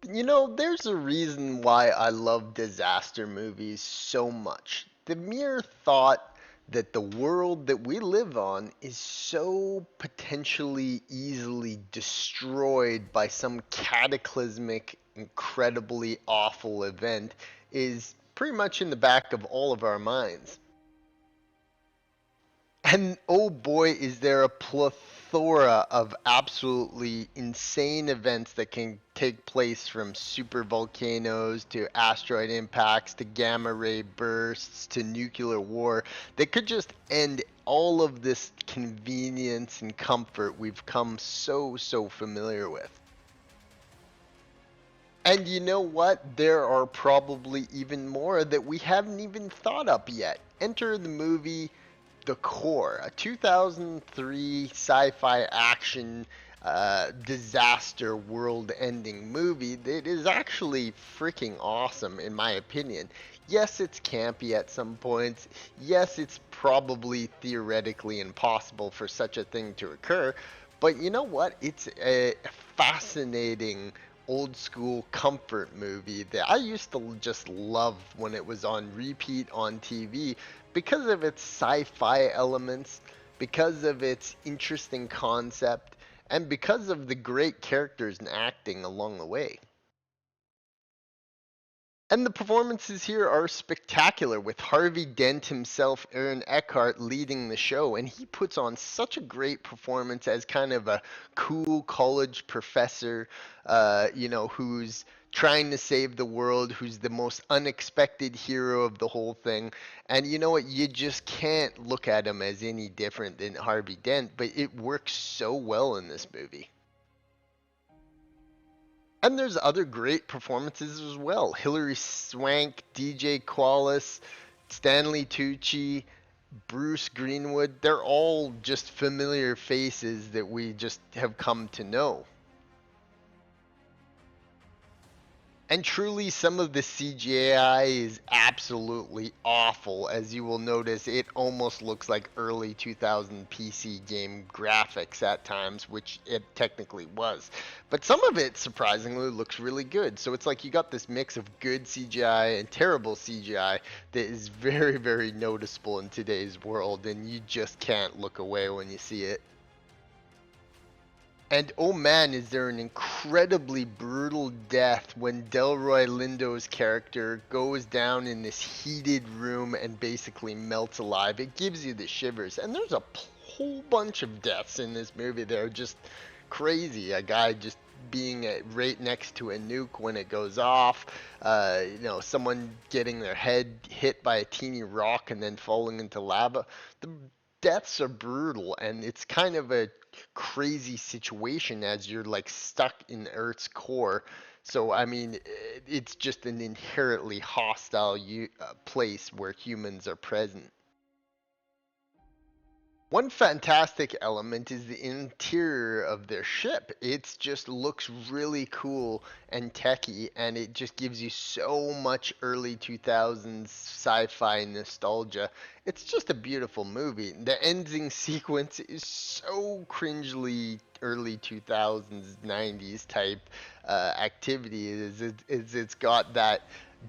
There's a reason why I love disaster movies so much. The mere thought that the world that we live on is so potentially easily destroyed by some cataclysmic, incredibly awful event is pretty much in the back of all of our minds. And oh boy, is there a plethora of absolutely insane events that can take place, from super volcanoes to asteroid impacts to gamma ray bursts to nuclear war, that could just end all of this convenience and comfort we've come so familiar with. And you know what? There are probably even more that we haven't even thought up yet. Enter the movie The Core, a 2003 sci-fi action disaster world-ending movie that is actually freaking awesome in my opinion. Yes, it's campy at some points. Yes, it's probably theoretically impossible for such a thing to occur. But you know what? It's a fascinating old school comfort movie that I used to just love when it was on repeat on TV, because of its sci-fi elements, because of its interesting concept, and because of the great characters and acting along the way. And the performances here are spectacular, with Harvey Dent himself, Aaron Eckhart, leading the show, and he puts on such a great performance as kind of a cool college professor, who's trying to save the world, who's the most unexpected hero of the whole thing. And you know what? You just can't look at him as any different than Harvey Dent, but it works so well in this movie. And there's other great performances as well. Hilary Swank, DJ Quallis, Stanley Tucci, Bruce Greenwood. They're all just familiar faces that we just have come to know. And truly, some of the CGI is absolutely awful. As you will notice, it almost looks like early 2000 PC game graphics at times, which it technically was. But some of it, surprisingly, looks really good. So it's like you got this mix of good CGI and terrible CGI that is very noticeable in today's world, and you just can't look away when you see it. And oh man, is there an incredibly brutal death when Delroy Lindo's character goes down in this heated room and basically melts alive. It gives you the shivers. And there's a whole bunch of deaths in this movie that are just crazy. A guy just being right next to a nuke when it goes off. Someone getting their head hit by a teeny rock and then falling into lava. The deaths are brutal, and it's kind of a crazy situation as you're like stuck in Earth's core. So I mean, it's just an inherently hostile place where humans are present. One fantastic element is the interior of their ship. It just looks really cool and techy, and it just gives you so much early 2000s sci-fi nostalgia. It's just a beautiful movie. The ending sequence is so cringely early 2000s, 90s type activity. It's got that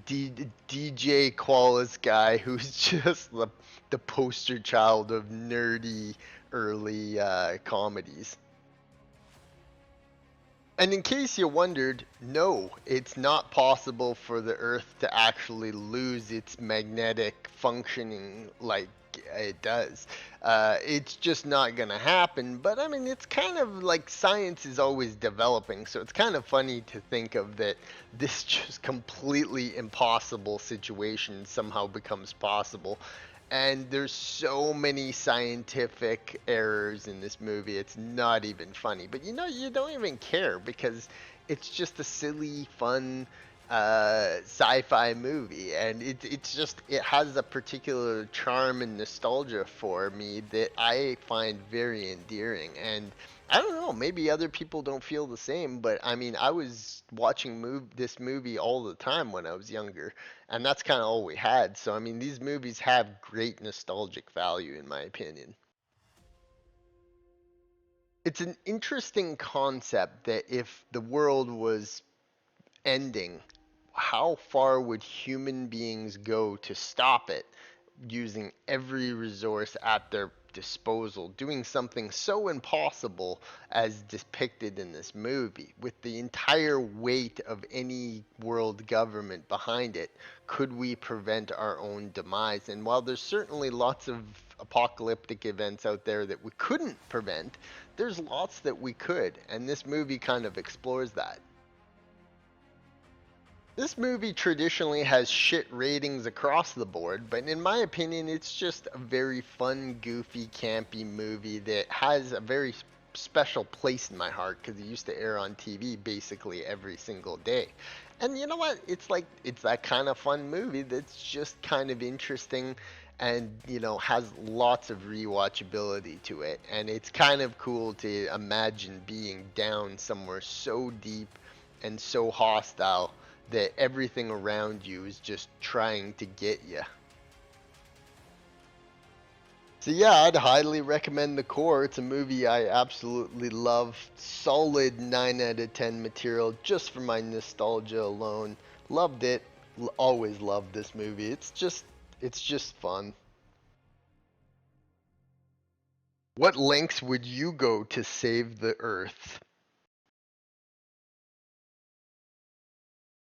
DJ Qualis guy who's just the poster child of nerdy early comedies. And in case you wondered, no, it's not possible for the Earth to actually lose its magnetic functioning like it does. It's just not going to happen. But I mean, it's kind of like science is always developing. So it's kind of funny to think of that this just completely impossible situation somehow becomes possible. And there's so many scientific errors in this movie. It's not even funny. But you don't even care because it's just a silly, fun sci-fi movie, and it has a particular charm and nostalgia for me that I find very endearing. And I don't know, maybe other people don't feel the same, but I mean, I was watching this movie all the time when I was younger, and that's kind of all we had. So I mean, these movies have great nostalgic value in my opinion. It's an interesting concept that if the world was ending, how far would human beings go to stop it, using every resource at their disposal, doing something so impossible as depicted in this movie, with the entire weight of any world government behind it? Could we prevent our own demise? And while there's certainly lots of apocalyptic events out there that we couldn't prevent, there's lots that we could, and this movie kind of explores that. This movie traditionally has shit ratings across the board, but in my opinion, it's just a very fun, goofy, campy movie that has a very special place in my heart because it used to air on TV basically every single day. And you know what? It's like, it's that kind of fun movie that's just kind of interesting and, has lots of rewatchability to it. And it's kind of cool to imagine being down somewhere so deep and so hostile that everything around you is just trying to get you. So yeah, I'd highly recommend The Core. It's a movie I absolutely love. Solid 9 out of 10 material just for my nostalgia alone. Loved it. Always loved this movie. It's just fun. What lengths would you go to save the Earth?